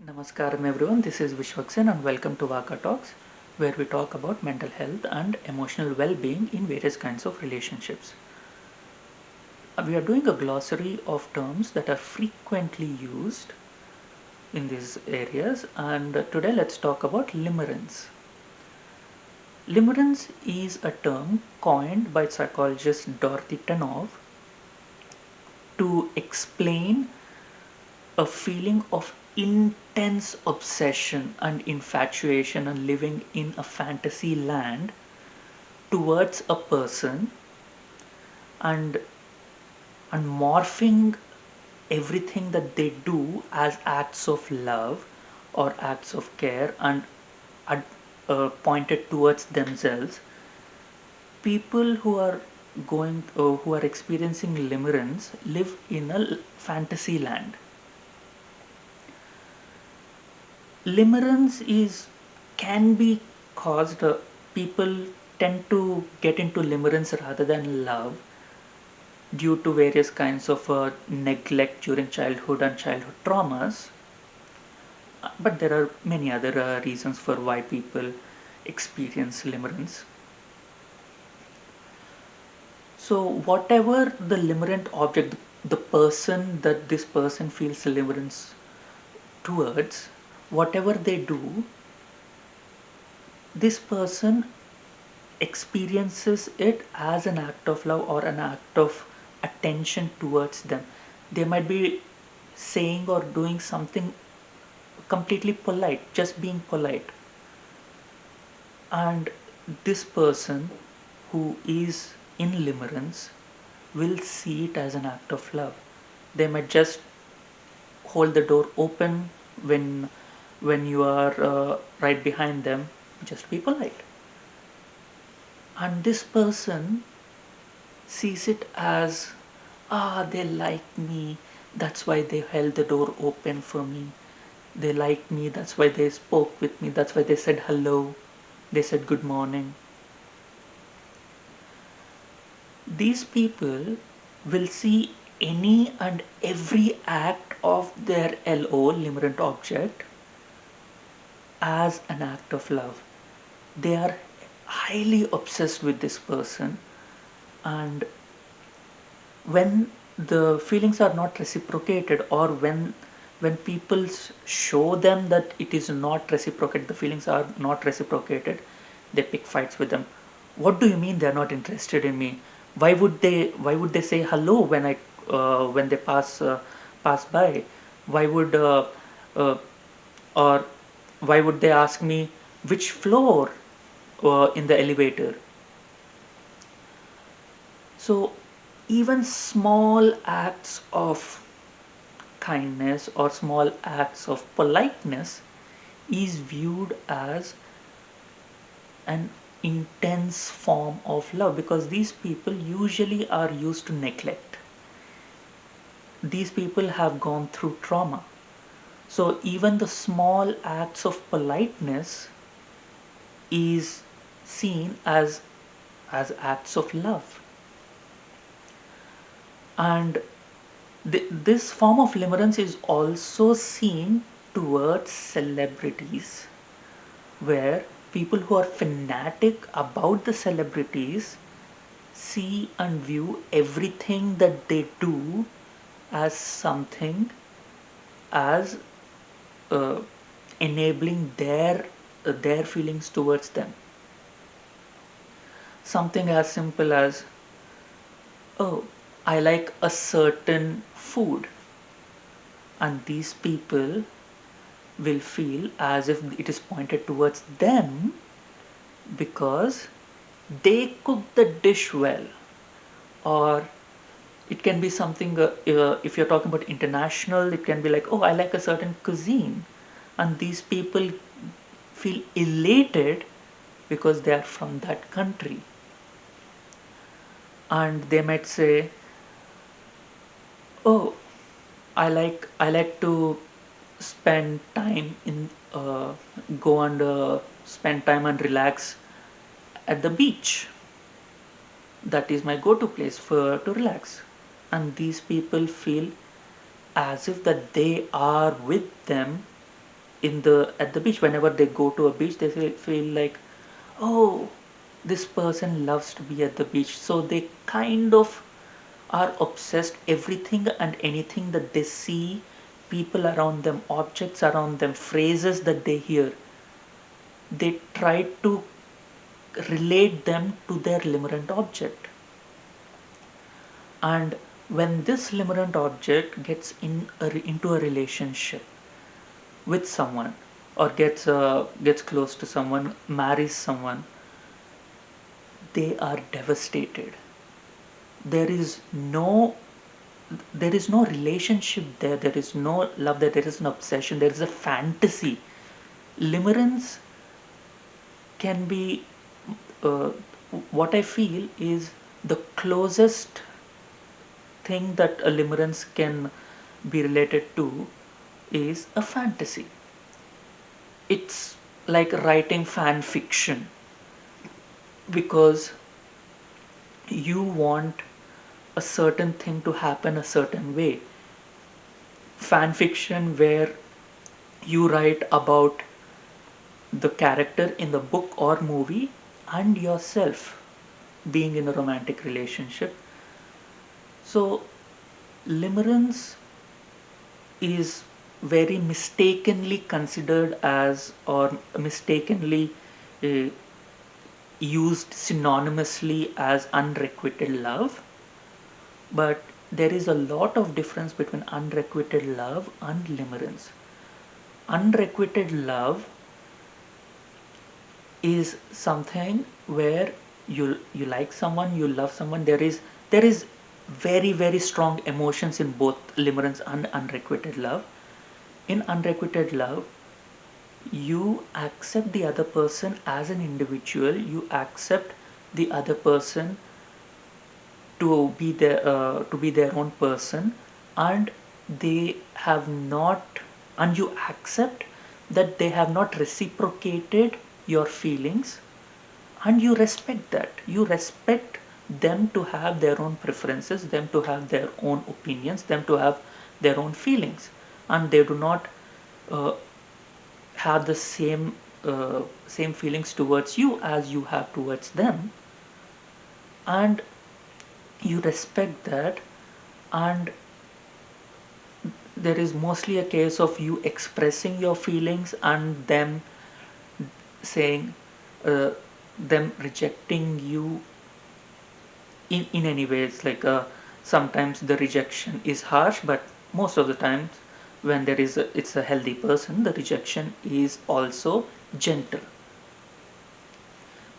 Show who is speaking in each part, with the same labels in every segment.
Speaker 1: Namaskaram everyone, this is Vishwaksen and welcome to Vaka Talks, where we talk about mental health and emotional well-being in various kinds of relationships. We are doing a glossary of terms that are frequently used in these areas, and today let's talk about limerence. Limerence is a term coined by psychologist Dorothy Tennov to explain a feeling of intense obsession and infatuation and living in a fantasy land towards a person, and morphing everything that they do as acts of love or acts of care and pointed towards themselves. People who are experiencing limerence live in a fantasy land. Limerence is can be caused, people tend to get into limerence rather than love due to various kinds of neglect during childhood and childhood traumas. But there are many other reasons for why people experience limerence. So whatever the limerent object, the person that this person feels limerence towards, whatever they do, this person experiences it as an act of love or an act of attention towards them. They might be saying or doing something completely polite, just being polite. And this person who is in limerence will see it as an act of love. They might just hold the door open when you are right behind them, just be polite. And this person sees it as, they like me, that's why they held the door open for me. They like me, that's why they spoke with me, that's why they said hello, they said good morning. These people will see any and every act of their LO, limerent object, as an act of love. They are highly obsessed with this person, and when the feelings are not reciprocated, or when people show them that it is not reciprocated, the feelings are not reciprocated, they pick fights with them. What do you mean they're not interested in me? Why would they say hello when they pass by? Why would uh, or why would they ask me which floor in the elevator? So even small acts of kindness or small acts of politeness is viewed as an intense form of love, because these people usually are used to neglect. These people have gone through trauma. So even the small acts of politeness is seen as acts of love. And this form of limerence is also seen towards celebrities, where people who are fanatic about the celebrities see and view everything that they do as something, as uh, enabling their feelings towards them. Something as simple as, oh, I like a certain food, and these people will feel as if it is pointed towards them because they cook the dish well. Or it can be something, if you're talking about international, it can be like, oh, I like a certain cuisine, and these people feel elated because they are from that country. And they might say, oh, I like to spend time in go and spend time and relax at the beach. That is my go-to place for to relax. And these people feel as if that they are with them in the at the beach. Whenever they go to a beach, they feel like, oh, this person loves to be at the beach, so they kind of are obsessed. Everything and anything that they see, people around them, objects around them, phrases that they hear, they try to relate them to their limerent object. And when this limerent object gets into a relationship with someone, or gets close to someone, marries someone, they are devastated. There is no there is no relationship there. There is no love there. There is an obsession. There is a fantasy. Limerence can be, uh, what I feel is the closest thing that a limerence can be related to is a fantasy. It's like writing fan fiction, because you want a certain thing to happen a certain way. Fan fiction where you write about the character in the book or movie and yourself being in a romantic relationship. So limerence is very mistakenly considered as, or mistakenly uh, used synonymously as, unrequited love. But there is a lot of difference between unrequited love and limerence. Unrequited love is something where you like someone, you love someone. There is very very strong emotions in both limerence and unrequited love. In unrequited love, you accept the other person as an individual. You accept the other person to be their own person, and they have not and you accept that they have not reciprocated your feelings, and you respect that. You respect them to have their own preferences, them to have their own opinions, them to have their own feelings, and they do not uh, have the same feelings towards you as you have towards them. And you respect that, and there is mostly a case of you expressing your feelings and them saying, uh, them rejecting you in any ways. Like, sometimes the rejection is harsh, but most of the times when it's a healthy person, the rejection is also gentle.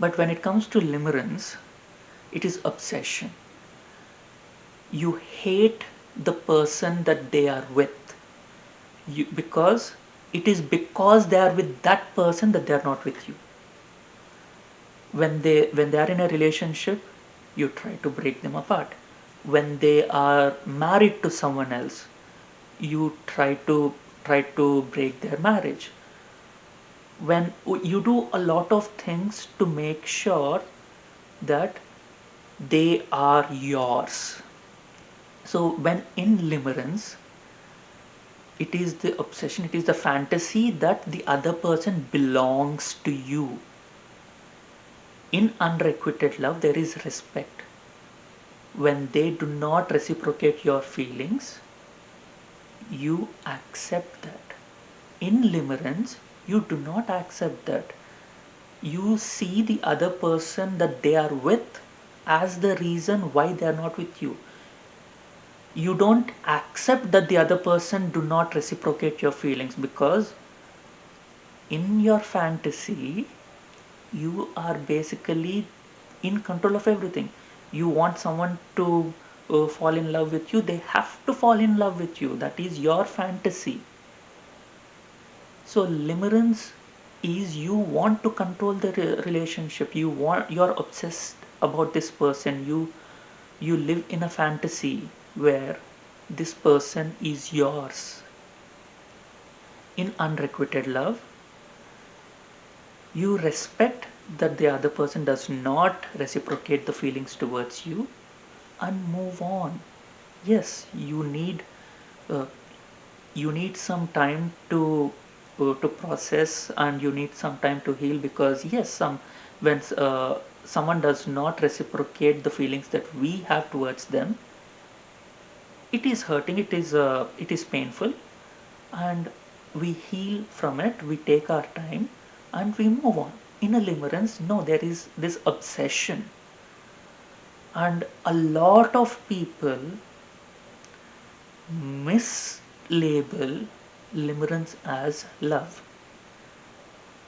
Speaker 1: But when it comes to limerence, it is obsession. You hate the person that they are with, because it is because they are with that person that they are not with you. When they are in a relationship, you try to break them apart. When they are married to someone else, you try to break their marriage. When you do a lot of things to make sure that they are yours. So when in limerence, it is the obsession, it is the fantasy that the other person belongs to you. In unrequited love, there is respect. When they do not reciprocate your feelings, you accept that. In limerence, you do not accept that. You see the other person that they are with as the reason why they are not with you. You don't accept that the other person do not reciprocate your feelings, because in your fantasy you are basically in control of everything. You want someone to fall in love with you, they have to fall in love with you. That is your fantasy. So limerence is, you want to control the relationship. You're obsessed about this person. You live in a fantasy where this person is yours. In unrequited love, you respect that the other person does not reciprocate the feelings towards you, and move on. Yes, uh, you need some time to to process, and you need some time to heal, because yes, when someone does not reciprocate the feelings that we have towards them, it is hurting, it is painful, and we heal from it, we take our time, and we move on. In a limerence, no, there is this obsession, and a lot of people mislabel limerence as love,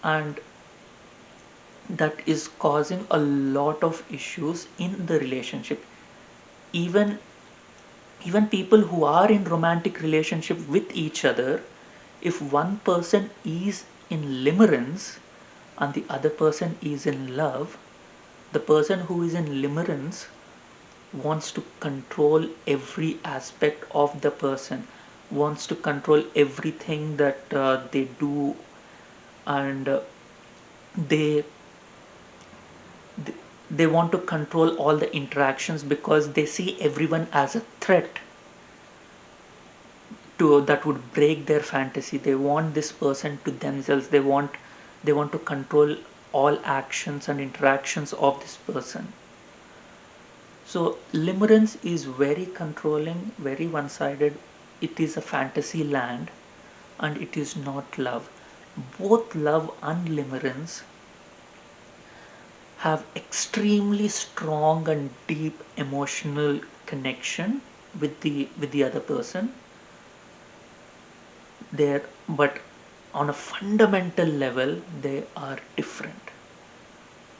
Speaker 1: and that is causing a lot of issues in the relationship. Even even people who are in romantic relationship with each other, if one person is in limerence and the other person is in love, the person who is in limerence wants to control every aspect of the person, wants to control everything that they do, and they they want to control all the interactions, because they see everyone as a threat to that would break their fantasy. They want this person to themselves. They want to control all actions and interactions of this person. So limerence is very controlling, very one-sided. It is a fantasy land, and it is not love. Both love and limerence have extremely strong and deep emotional connection with the other person there, but on a fundamental level they are different.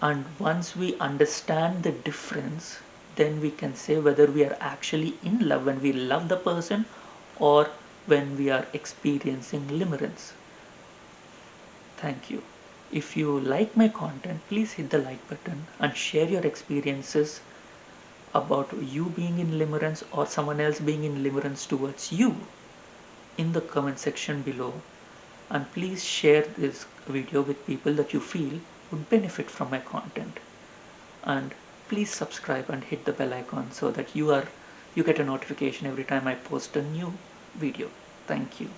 Speaker 1: And once we understand the difference, then we can say whether we are actually in love when we love the person, or when we are experiencing limerence. Thank you. If you like my content, please hit the like button and share your experiences about you being in limerence or someone else being in limerence towards you in the comment section below. And please share this video with people that you feel would benefit from my content. And please subscribe and hit the bell icon so that you get a notification every time I post a new video. Thank you.